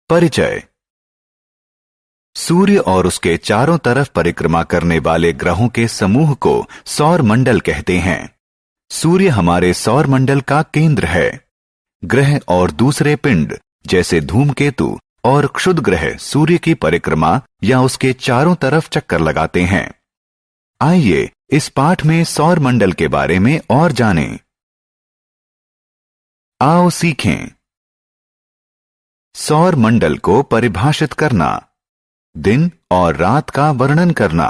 परिचय। सूर्य और उसके चारों तरफ परिक्रमा करने वाले ग्रहों के समूह को सौर मंडल कहते हैं। सूर्य हमारे सौर मंडल का केंद्र है। ग्रह और दूसरे पिंड जैसे धूमकेतु और क्षुद्र ग्रह सूर्य की परिक्रमा या उसके चारों तरफ चक्कर लगाते हैं। आइए इस पाठ में सौर मंडल के बारे में और जानें। आओ सीखें। सौर मंडल को परिभाषित करना, दिन और रात का वर्णन करना,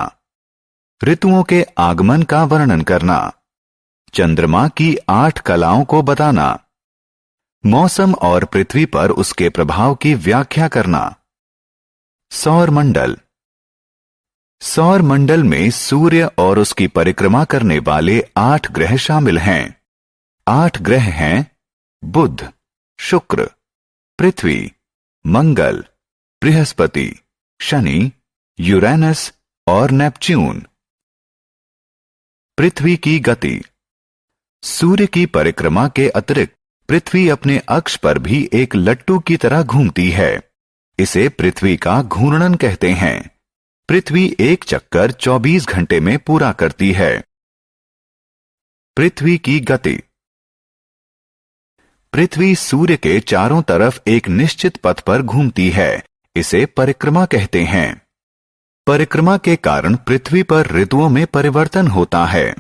ऋतुओं के आगमन का वर्णन करना, चंद्रमा की 8 कलाओं को बताना, मौसम और पृथ्वी पर उसके प्रभाव की व्याख्या करना। सौर मंडल। सौर मंडल में सूर्य और उसकी परिक्रमा करने वाले 8 ग्रह शामिल हैं। 8 ग्रह हैं बुध, शुक्र, पृथ्वी, मंगल, बृहस्पति, शनि, यूरेनस और नेपच्यून। पृथ्वी की गति। सूर्य की परिक्रमा के अतिरिक्त पृथ्वी अपने अक्ष पर भी एक लट्टू की तरह घूमती है। इसे पृथ्वी का घूर्णन कहते हैं। पृथ्वी एक चक्कर 24 घंटे में पूरा करती है। पृथ्वी की गति। पृथ्वी सूर्य के चारों तरफ एक निश्चित पथ पर घूमती है। इसे परिक्रमा कहते हैं। परिक्रमा के कारण पृथ्वी पर ऋतुओं में परिवर्तन होता है।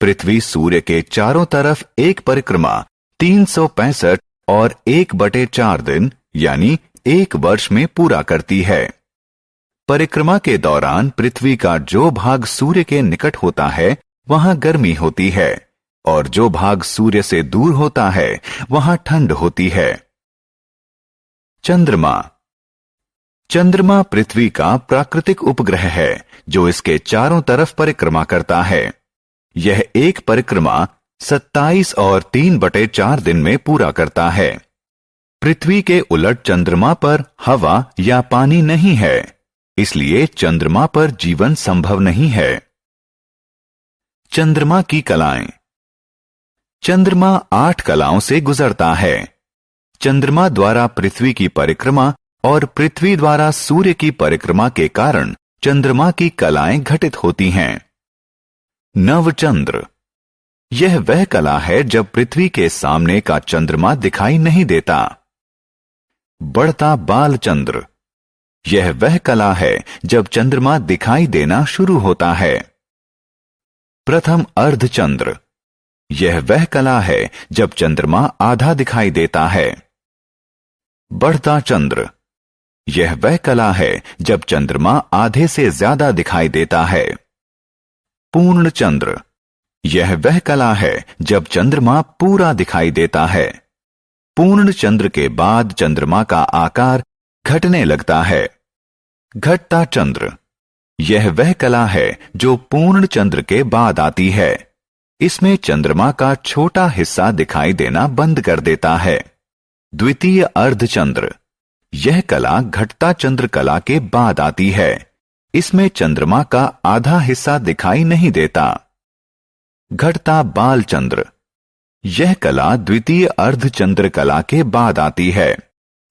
पृथ्वी सूर्य के चारों तरफ एक परिक्रमा 365 और 1/4 दिन यानी 1 वर्ष में पूरा करती है। परिक्रमा के दौरान पृथ्वी का जो भाग सूर्य के निकट होता है वहां गर्मी होती है और जो भाग सूर्य से दूर होता है वहां ठंड होती है। चंद्रमा। चंद्रमा पृथ्वी का प्राकृतिक उपग्रह है जो इसके चारों तरफ परिक्रमा करता है। यह एक परिक्रमा 27 और 3/4 दिन में पूरा करता है। पृथ्वी के उलट चंद्रमा पर हवा या पानी नहीं है, इसलिए चंद्रमा पर जीवन संभव नहीं है। चंद्रमा की कलाएं। चंद्रमा 8 कलाओं से गुजरता है। चंद्रमा द्वारा पृथ्वी की परिक्रमा और पृथ्वी द्वारा सूर्य की परिक्रमा के कारण चंद्रमा की कलाएं घटित होती हैं। नवचंद्र। यह वह कला है जब पृथ्वी के सामने का चंद्रमा दिखाई नहीं देता। बढ़ता बालचंद्र। यह वह कला है जब चंद्रमा दिखाई देना शुरू होता है। प्रथम अर्धचंद्र। यह वह कला है जब चंद्रमा आधा दिखाई देता है। बढ़ता चंद्र। यह वह कला है जब चंद्रमा आधे से ज्यादा दिखाई देता है। पूर्ण चंद्र। यह वह कला है जब चंद्रमा पूरा दिखाई देता है। पूर्ण चंद्र के बाद चंद्रमा का आकार घटने लगता है। घटता चंद्र। यह वह कला है जो पूर्ण चंद्र के बाद आती है। इसमें चंद्रमा का छोटा हिस्सा दिखाई देना बंद कर देता है। द्वितीय अर्धचंद्र। यह कला घटता चंद्र कला के बाद आती है। इसमें चंद्रमा का आधा हिस्सा दिखाई नहीं देता। घटता बालचंद्र। यह कला द्वितीय अर्धचंद्र कला के बाद आती है।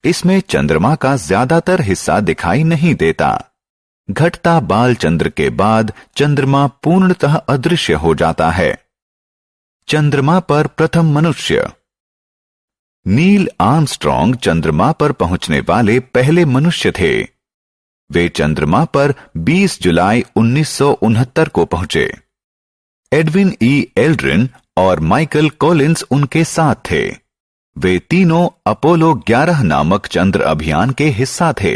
इसमें चंद्रमा का ज्यादातर हिस्सा दिखाई नहीं देता। घटता बालचंद्र के बाद चंद्रमा पूर्णतः अदृश्य हो जाता है। चंद्रमा पर प्रथम मनुष्य। नील आर्मस्ट्रॉन्ग चंद्रमा पर पहुंचने वाले पहले मनुष्य थे। वे चंद्रमा पर 20 जुलाई 1969 को पहुंचे। एडविन ई एल्ड्रिन और माइकल कॉलिंस उनके साथ थे। वे तीनों अपोलो 11 नामक चंद्र अभियान के हिस्सा थे।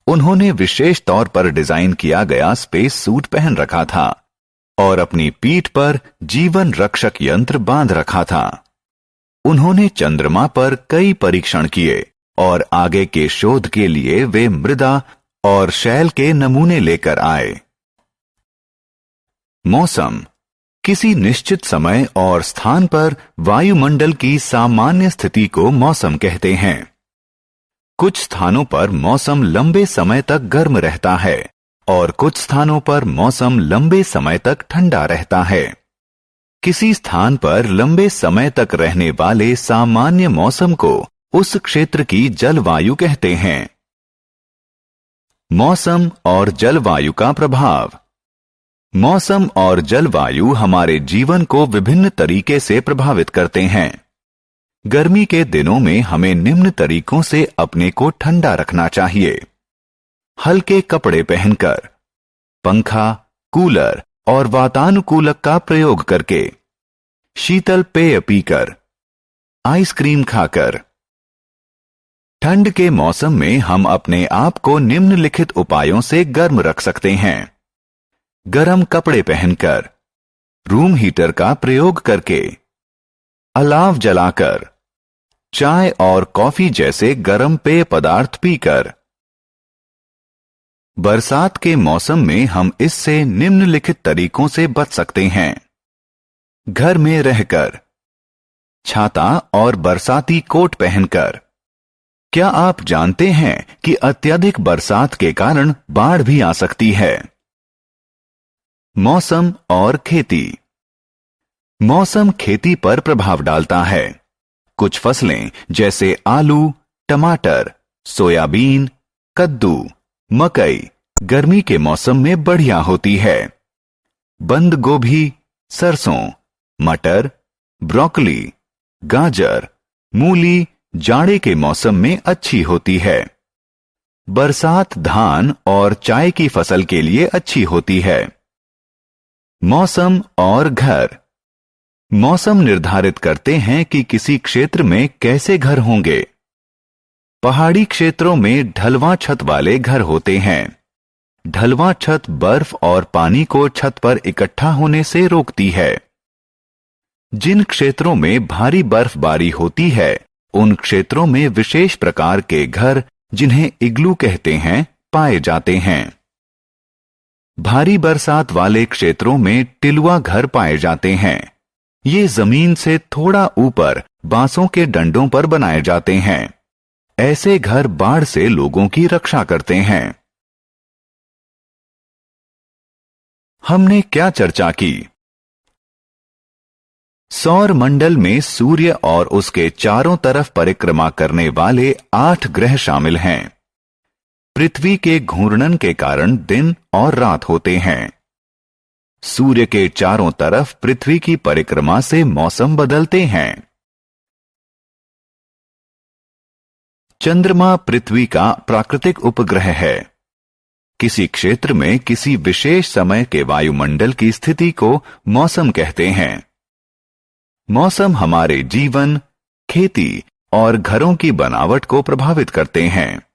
उन्होंने विशेष तौर पर डिजाइन किया गया स्पेस सूट पहन रखा था और अपनी पीठ पर जीवन रक्षक यंत्र बांध रखा था। उन्होंने चंद्रमा पर कई परीक्षण किए और आगे के शोध के लिए वे मृदा और शैल के नमूने लेकर आए। मौसम। किसी निश्चित समय और स्थान पर वायुमंडल की सामान्य स्थिति को मौसम कहते हैं। कुछ स्थानों पर मौसम लंबे समय तक गर्म रहता है और कुछ स्थानों पर मौसम लंबे समय तक ठंडा रहता है। किसी स्थान पर लंबे समय तक रहने वाले सामान्य मौसम को उस क्षेत्र की जलवायु कहते हैं। मौसम और जलवायु का प्रभाव। मौसम और जलवायु हमारे जीवन को विभिन्न तरीके से प्रभावित करते हैं। गर्मी के दिनों में हमें निम्न तरीकों से अपने को ठंडा रखना चाहिए। हल्के कपड़े पहनकर, पंखा, कूलर और वातानुकूलक का प्रयोग करके, शीतल पेय पीकर, आइसक्रीम खाकर। ठंड के मौसम में हम अपने आप को निम्नलिखित उपायों से गर्म रख सकते हैं। गर्म कपड़े पहनकर, रूम हीटर का प्रयोग करके, अलाव जलाकर, चाय और कॉफी जैसे गर्म पेय पदार्थ पीकर। बरसात के मौसम में हम इससे निम्नलिखित तरीकों से बच सकते हैं। घर में रहकर, छाता और बरसाती कोट पहनकर। क्या आप जानते हैं कि अत्यधिक बरसात के कारण बाढ़ भी आ सकती है? मौसम और खेती। मौसम खेती पर प्रभाव डालता है। कुछ फसलें जैसे आलू, टमाटर, सोयाबीन, कद्दू, मकई गर्मी के मौसम में बढ़िया होती है। बंद गोभी, सरसों, मटर, ब्रोकली, गाजर, मूली जाड़े के मौसम में अच्छी होती है। बरसात धान और चाय की फसल के लिए अच्छी होती है। मौसम और घर। मौसम निर्धारित करते हैं कि किसी क्षेत्र में कैसे घर होंगे। पहाड़ी क्षेत्रों में ढलवां छत वाले घर होते हैं। ढलवां छत बर्फ और पानी को छत पर इकट्ठा होने से रोकती है। जिन क्षेत्रों में भारी बर्फबारी होती है, उन क्षेत्रों में विशेष प्रकार के घर, जिन्हें इग्लू कहते हैं, पाए जाते हैं। भारी बरसात वाले क्षेत्रों में टिलुआ घर पाए जाते हैं। ये जमीन से थोड़ा ऊपर बांसों के डंडों पर बनाए जाते हैं। ऐसे घर बाढ़ से लोगों की रक्षा करते हैं। हमने क्या चर्चा की? सौर मंडल में सूर्य और उसके चारों तरफ परिक्रमा करने वाले 8 ग्रह शामिल हैं। पृथ्वी के घूर्णन के कारण दिन और रात होते हैं। सूर्य के चारों तरफ पृथ्वी की परिक्रमा से मौसम बदलते हैं। चंद्रमा पृथ्वी का प्राकृतिक उपग्रह है। किसी क्षेत्र में किसी विशेष समय के वायुमंडल की स्थिति को मौसम कहते हैं। मौसम हमारे जीवन, खेती और घरों की बनावट को प्रभावित करते हैं।